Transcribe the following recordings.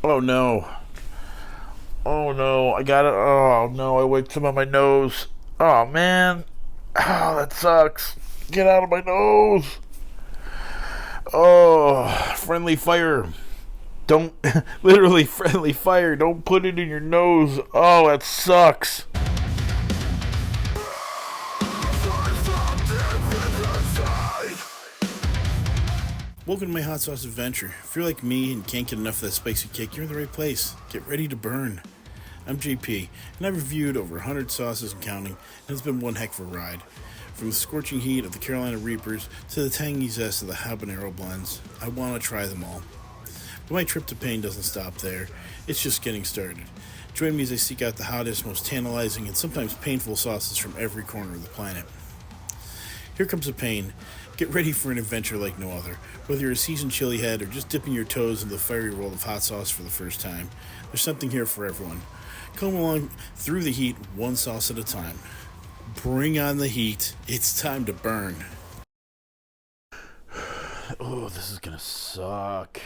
Oh no. Oh no, I got it. Oh no, I wiped some on my nose. Oh man. Oh, that sucks. Get out of my nose. Oh, friendly fire. Don't, literally friendly fire. Don't put it in your nose. Oh, that sucks. Welcome to my hot sauce adventure. If you're like me and can't get enough of that spicy kick, you're in the right place. Get ready to burn. I'm JP, and I've reviewed over 100 sauces and counting, and it's been one heck of a ride. From the scorching heat of the Carolina Reapers to the tangy zest of the habanero blends, I want to try them all. But my trip to pain doesn't stop there. It's just getting started. Join me as I seek out the hottest, most tantalizing, and sometimes painful sauces from every corner of the planet. Here comes the pain. Get ready for an adventure like no other. Whether you're a seasoned chili head or just dipping your toes into the fiery world of hot sauce for the first time, there's something here for everyone. Come along through the heat, one sauce at a time. Bring on the heat. It's time to burn. Oh, this is gonna suck.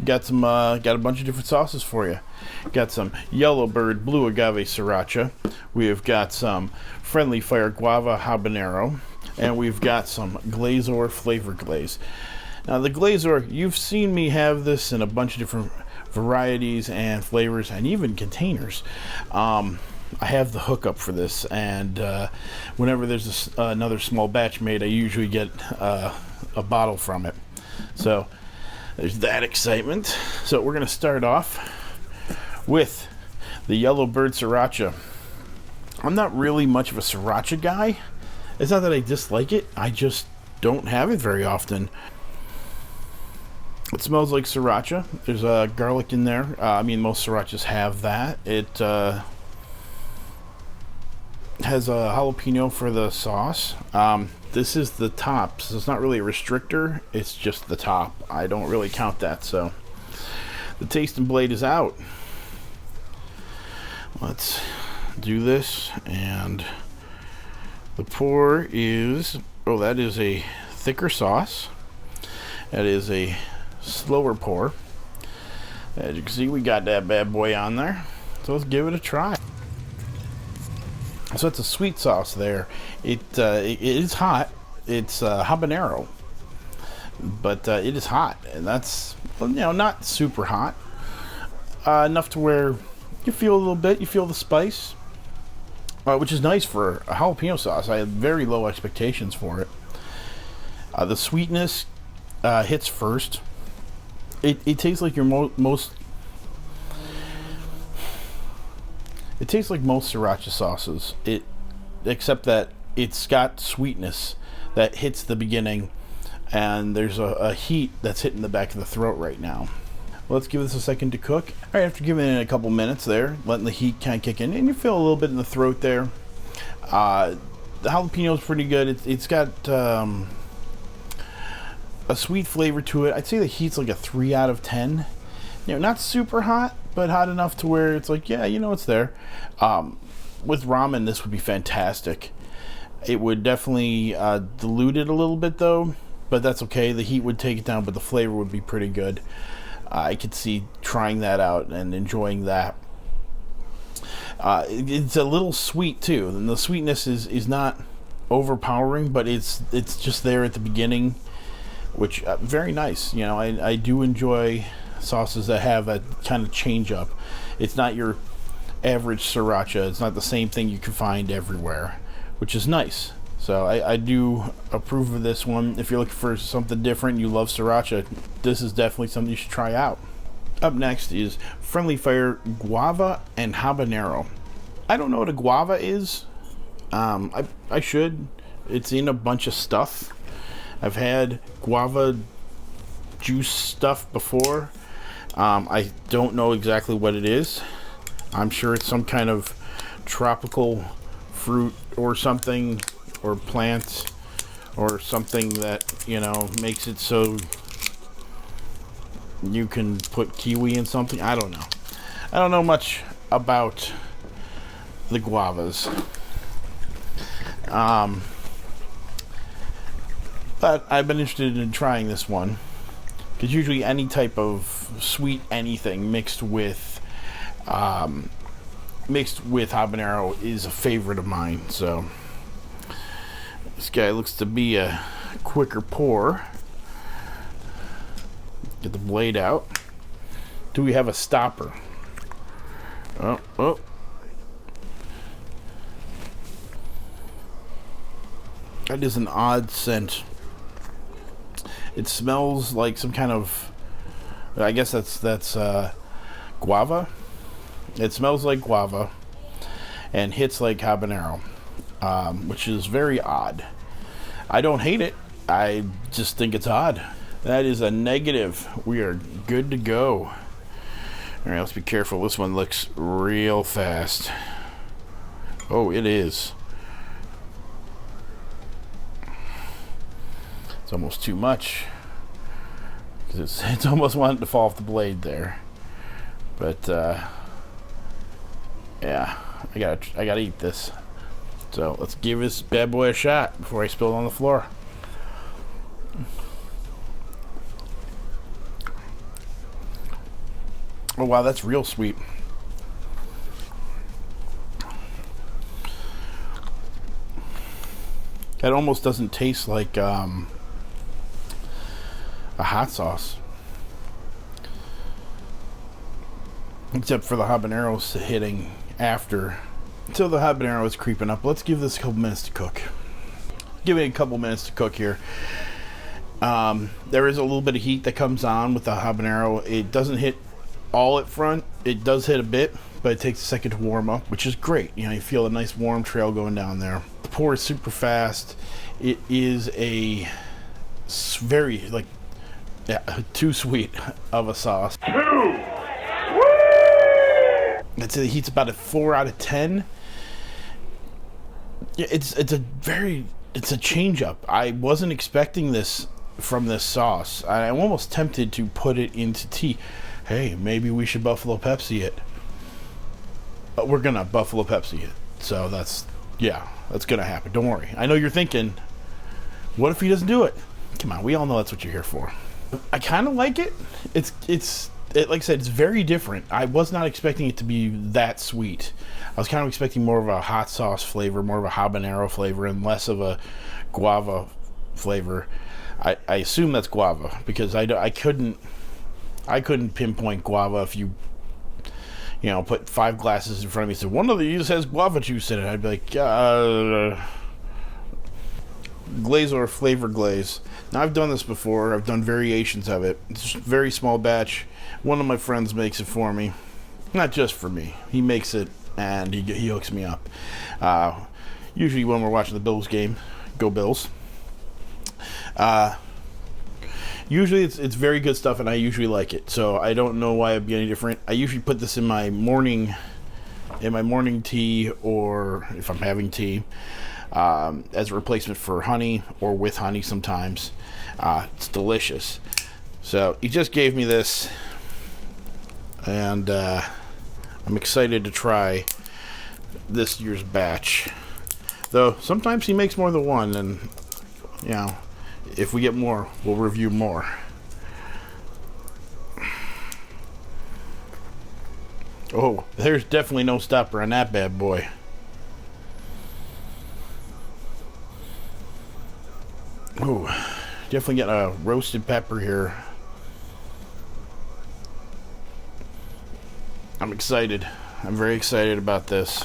Got a bunch of different sauces for you. Got some Yellowbird Blue Agave Sriracha. We have got some Friendly Fire Guava Habanero, and we've got some GLAZOR Flavor Glaze. Now the GLAZOR, you've seen me have this in a bunch of different varieties and flavors, and even containers. I have the hookup for this, and whenever there's another small batch made, I usually get a bottle from it. So there's that excitement. So we're going to start off with the Yellowbird Sriracha. I'm not really much of a Sriracha guy. It's not that I dislike it, I just don't have it very often. It smells like Sriracha. There's garlic in there. I mean, most Srirachas have that. It has a jalapeno for the sauce. This is the top, so it's not really a restrictor, it's just the top. I don't really count that, so the tasting blade is out. Let's do this, and the pour is, oh, that is a thicker sauce. That is a slower pour. As you can see, we got that bad boy on there, so let's give it a try. So it's a sweet sauce there. It is hot. It's habanero, but it is hot, and that's, you know, not super hot. Enough to where you feel a little bit. You feel the spice, which is nice for a jalapeno sauce. I had very low expectations for it. The sweetness hits first. It tastes like your most. It tastes like most sriracha sauces, except that it's got sweetness that hits the beginning, and there's a heat that's hitting the back of the throat right now. Well, let's give this a second to cook. All right, after giving it a couple minutes there, letting the heat kind of kick in, and you feel a little bit in the throat there. The jalapeno is pretty good. It's got a sweet flavor to it. I'd say the heat's like a 3 out of 10. You know, not super hot, but hot enough to where it's like, yeah, you know, it's there. With ramen, this would be fantastic. It would definitely dilute it a little bit, though, but that's okay. The heat would take it down, but the flavor would be pretty good. I could see trying that out and enjoying that. It's a little sweet, too, and the sweetness is not overpowering, but it's just there at the beginning, which very nice. You know, I do enjoy sauces that have a kind of change up. It's not your average sriracha. It's not the same thing you can find everywhere, which is nice. So I do approve of this one. If you're looking for something different, you love sriracha, this is definitely something you should try out. Up next is Friendly Fire Guava and Habanero. I don't know what a guava is. I should. It's in a bunch of stuff. I've had guava juice stuff before. I don't know exactly what it is. I'm sure it's some kind of tropical fruit or something, or plant, or something that, you know, makes it so you can put kiwi in something. I don't know. I don't know much about the guavas. But I've been interested in trying this one, because usually any type of sweet anything mixed with habanero is a favorite of mine. So this guy looks to be a quicker pour. Get the blade out. Do we have a stopper? Oh. That is an odd scent. It smells like some kind of, I guess that's guava. It smells like guava and hits like habanero, which is very odd. I don't hate it. I just think it's odd. That is a negative. We are good to go. All right, let's be careful. This one looks real fast. Oh, it is. It's almost too much, because it's almost wanting to fall off the blade there. But yeah, I gotta eat this. So let's give this bad boy a shot before I spill it on the floor. Oh wow, that's real sweet. That almost doesn't taste like a hot sauce, except for the habaneros hitting after. Until the habanero is creeping up, let's give this a couple minutes to cook. Give it a couple minutes to cook here. There is a little bit of heat that comes on with the habanero. It doesn't hit all at front. It does hit a bit, but it takes a second to warm up, which is great. You know, you feel a nice warm trail going down there. The pour is super fast. It is a very, like, too sweet of a sauce. I'd say the heat's about a 4 out of 10. Yeah, it's a change up. I wasn't expecting this from this sauce. I'm almost tempted to put it into tea. Hey, maybe we should Buffalo Pepsi it. But we're gonna Buffalo Pepsi it. So that's gonna happen. Don't worry. I know you're thinking, what if he doesn't do it? Come on, we all know that's what you're here for. I kind of like it. It's like I said, it's very different. I was not expecting it to be that sweet. I was kind of expecting more of a hot sauce flavor, more of a habanero flavor, and less of a guava flavor. I assume that's guava, because I couldn't pinpoint guava. If you put 5 glasses in front of me and said one of these has guava juice in it, I'd be like, GLAZOR flavor glaze. Now, I've done this before. I've done variations of it. It's a very small batch. One of my friends makes it for me. Not just for me. He makes it and he hooks me up. Usually when we're watching the Bills game. Go Bills. Usually it's very good stuff, and I usually like it. So I don't know why it'd be any different. I usually put this in my morning tea, or if I'm having tea, as a replacement for honey, or with honey sometimes. It's delicious. So he just gave me this, and I'm excited to try this year's batch. Though sometimes he makes more than one, and if we get more, we'll review more. Oh, there's definitely no stopper on that bad boy. Oh, definitely getting a roasted pepper here. I'm excited. I'm very excited about this.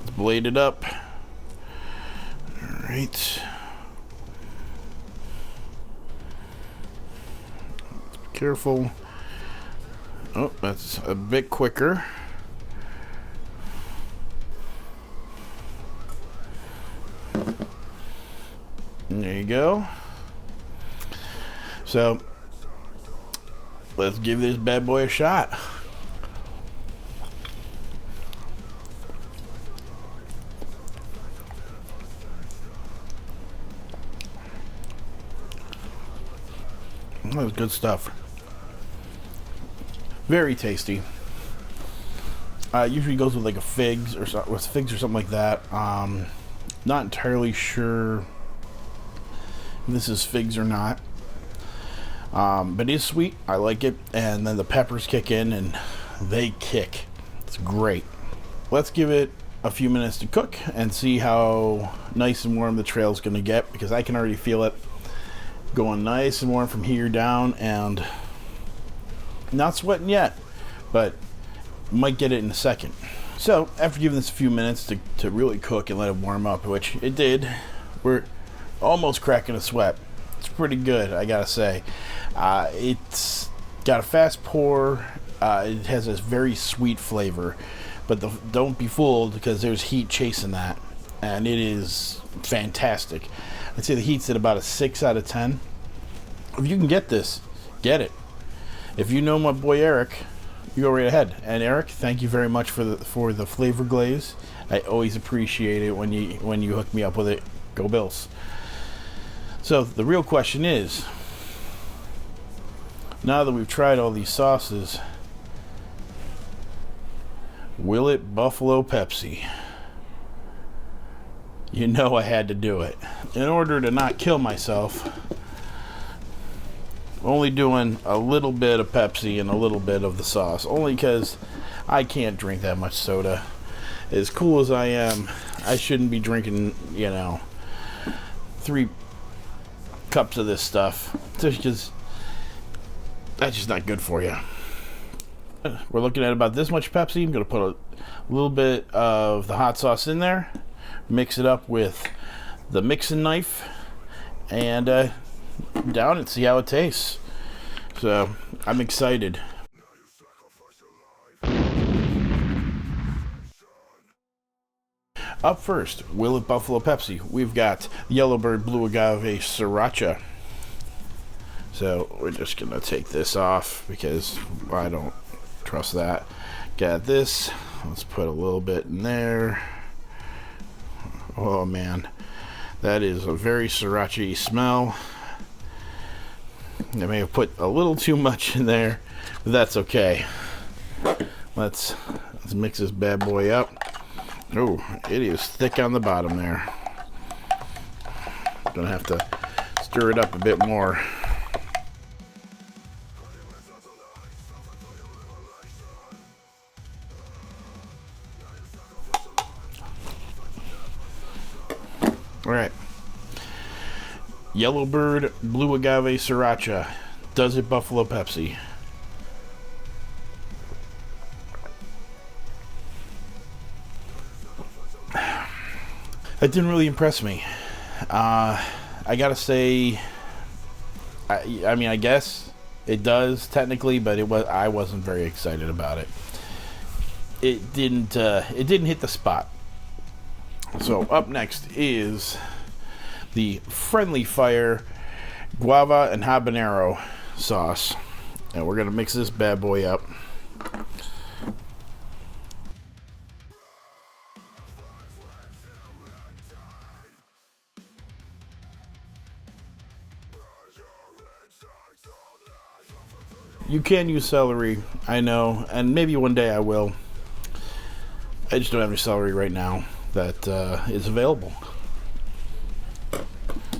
Let's blade it up. Alright. Careful. Oh, that's a bit quicker. There you go. So, let's give this bad boy a shot. That was good stuff. Very tasty. Usually goes with like a figs or something like that. Not entirely sure if this is figs or not. But it is sweet. I like it. And then the peppers kick in and they kick. It's great. Let's give it a few minutes to cook and see how nice and warm the trail is going to get, because I can already feel it going nice and warm from here down, and not sweating yet, but might get it in a second. So after giving this a few minutes to really cook and let it warm up, which it did, we're almost cracking a sweat. It's pretty good, I gotta say. It's got a fast pour. It has this very sweet flavor, but don't be fooled, because there's heat chasing that, and it is fantastic. I'd say the heat's at about a 6 out of 10. If you can get this, get it. If you know my boy Eric, you go right ahead. And Eric, thank you very much for the flavor glaze. I always appreciate it when you hook me up with it. Go Bills. So the real question is, now that we've tried all these sauces, will it buffalo Pepsi? You know I had to do it. In order to not kill myself, only doing a little bit of Pepsi and a little bit of the sauce. Only because I can't drink that much soda. As cool as I am, I shouldn't be drinking, 3 cups of this stuff. Just because that's just not good for you. We're looking at about this much Pepsi. I'm going to put a little bit of the hot sauce in there, mix it up with the mixing knife, and down and see how it tastes. So I'm excited. Up first, will it buffalo Pepsi? We've got Yellowbird Blue Agave Sriracha. So we're just gonna take this off because I don't trust that. Got this. Let's put a little bit in there. Oh man, that is a very sriracha-y smell. I may have put a little too much in there, but that's okay. Let's mix this bad boy up. Oh, it is thick on the bottom there. Gonna have to stir it up a bit more. All right. Yellowbird Blue Agave Sriracha. Does it buffalo Pepsi? That didn't really impress me. I gotta say, I mean, I guess it does technically, but I wasn't very excited about it. It didn't hit the spot. So up next is the Friendly Fire Guava and Habanero sauce, and we're gonna mix this bad boy up. You can use celery, I know, and maybe one day I will. I just don't have any celery right now that is available.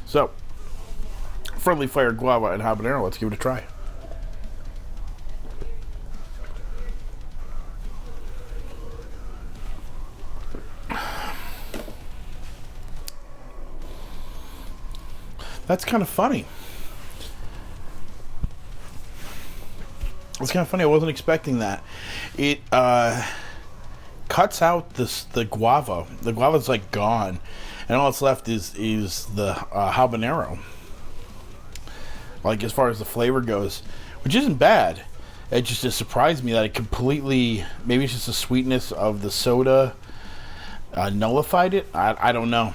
So, Friendly Fire Guava and Habanero, let's give it a try. That's kind of funny. It's kind of funny. I wasn't expecting that. It cuts out the guava. The guava's like gone, and all that's left is the habanero. Like as far as the flavor goes, which isn't bad. It just surprised me that it completely. Maybe it's just the sweetness of the soda nullified it. I don't know,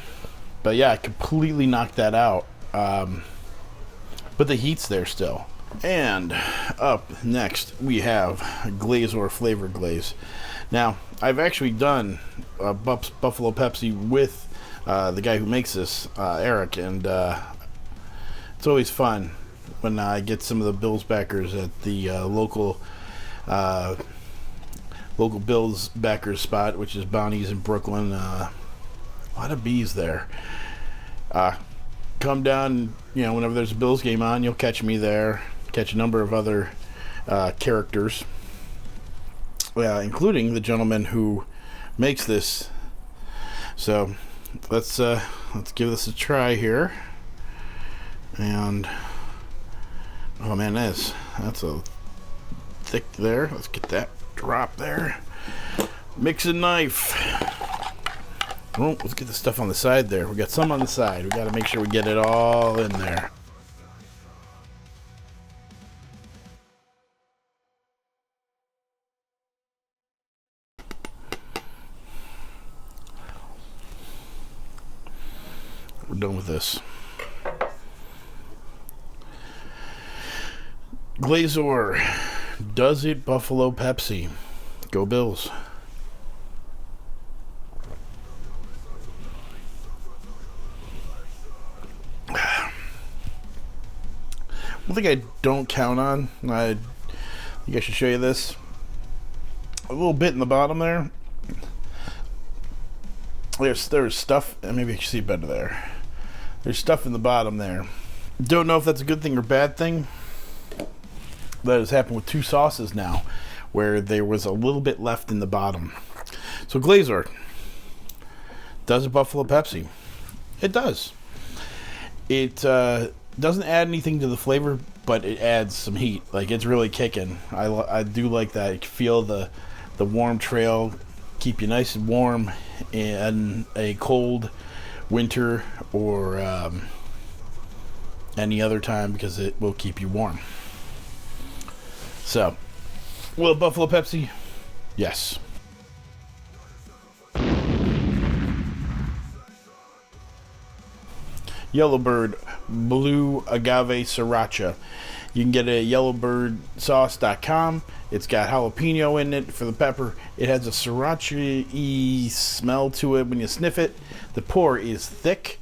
but yeah, it completely knocked that out. But the heat's there still. And up next we have GLAZOR flavor glaze. Now I've actually done buffalo Pepsi with the guy who makes this, Eric, and it's always fun when I get some of the Bills backers at the local Bills backers spot, which is Bonnie's in Brooklyn. A lot of bees there. Come down, whenever there's a Bills game on, you'll catch me there. Catch a number of other characters, including the gentleman who makes this. So let's give this a try here. And oh man, that's a thick there. Let's get that drop there. Mixing knife. Oh, let's get the stuff on the side there. We got some on the side. We got to make sure we get it all in there. We're done with this. GLAZOR. Does it Buffalo Pepsi? Go Bills. One thing I don't count on, I think I should show you this. A little bit in the bottom there. There's stuff, and maybe you can see better there. There's stuff in the bottom there. Don't know if that's a good thing or bad thing. That has happened with 2 sauces now, where there was a little bit left in the bottom. So GLAZOR. Does it Buffalo Pepsi? It does. It doesn't add anything to the flavor, but it adds some heat. Like, it's really kicking. I do like that. You can feel the warm trail, keep you nice and warm in a cold winter or any other time, because it will keep you warm. So, will Buffalo Pepsi? Yes. Yellowbird Blue Agave Sriracha. You can get it at yellowbirdsauce.com. It's got jalapeno in it for the pepper. It has a sriracha-y smell to it when you sniff it. The pour is thick,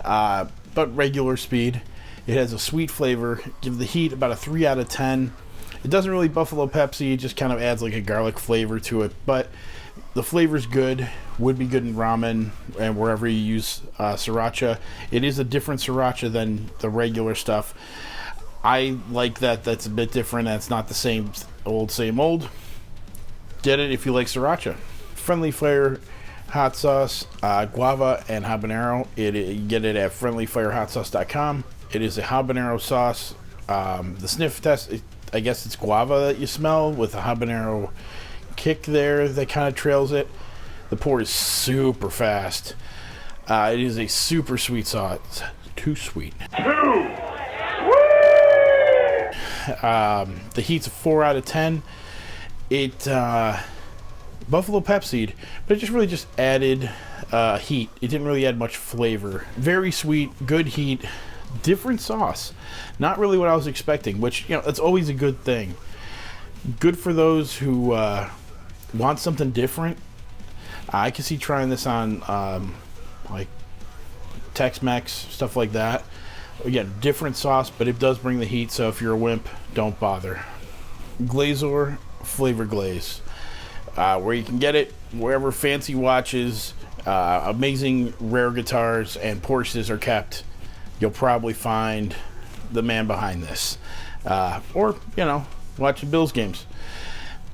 but regular speed. It has a sweet flavor. Give the heat about a 3 out of 10. It doesn't really Buffalo Pepsi. It just kind of adds like a garlic flavor to it. But the flavor's good. Would be good in ramen and wherever you use sriracha. It is a different sriracha than the regular stuff. I like that. That's a bit different. That's not the same old. Get it if you like sriracha. Friendly Fire hot sauce, guava and habanero. You get it at friendlyfirehotsauce.com. It is a habanero sauce. The sniff test, I guess it's guava that you smell with a habanero kick there that kind of trails it. The pour is super fast. It is a super sweet sauce. Too sweet. The heat's a 4 out of 10. It Buffalo Pepsi'd, but it really just added heat. It didn't really add much flavor. Very sweet, good heat, different sauce. Not really what I was expecting, which, that's always a good thing. Good for those who want something different. I can see trying this on like Tex-Mex, stuff like that. Again, different sauce, but it does bring the heat, so if you're a wimp, don't bother. GLAZOR Flavor Glaze. Where you can get it, wherever fancy watches, amazing rare guitars, and Porsches are kept, you'll probably find the man behind this. Or, watching Bills games.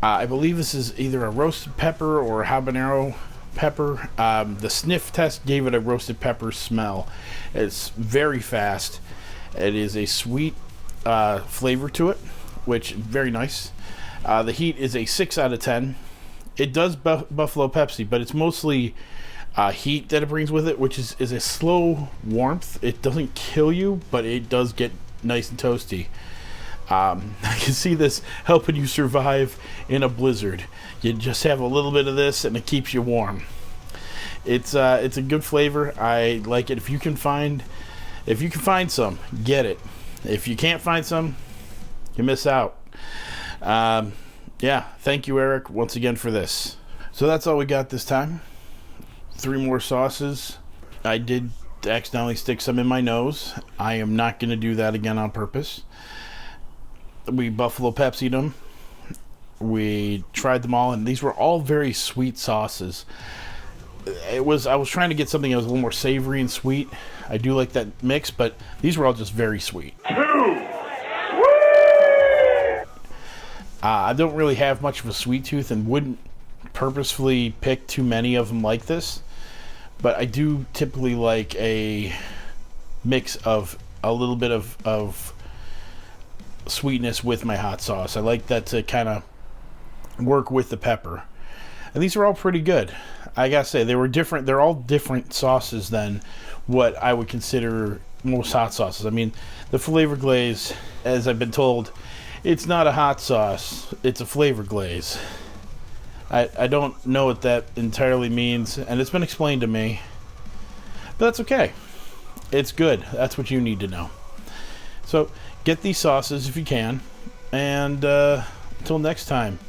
I believe this is either a roasted pepper or a habanero pepper. The sniff test gave it a roasted pepper smell. It's very fast. It is a sweet flavor to it, which is very nice. The heat is a 6 out of 10. It does Buffalo Pepsi, but it's mostly heat that it brings with it, which is a slow warmth. It doesn't kill you, but it does get nice and toasty. I can see this helping you survive in a blizzard. You just have a little bit of this and it keeps you warm. It's a good flavor. I like it. If you can find some, get it. If you can't find some, you miss out. Thank you, Eric, once again for this. So that's all we got this time. 3 more sauces. I did accidentally stick some in my nose. I am not going to do that again on purpose. We Buffalo Pepsi'd them. We tried them all, and these were all very sweet sauces. I was trying to get something that was a little more savory and sweet. I do like that mix, but these were all just very sweet. I don't really have much of a sweet tooth and wouldn't purposefully pick too many of them like this, but I do typically like a mix of a little bit of sweetness with my hot sauce. I like that to kind of work with the pepper. And these are all pretty good. I gotta say, they were different. They're all different sauces than what I would consider most hot sauces. I mean, the flavor glaze, as I've been told, it's not a hot sauce, it's a flavor glaze. I don't know what that entirely means, and it's been explained to me. But that's okay. It's good. That's what you need to know. So, get these sauces if you can. And until next time.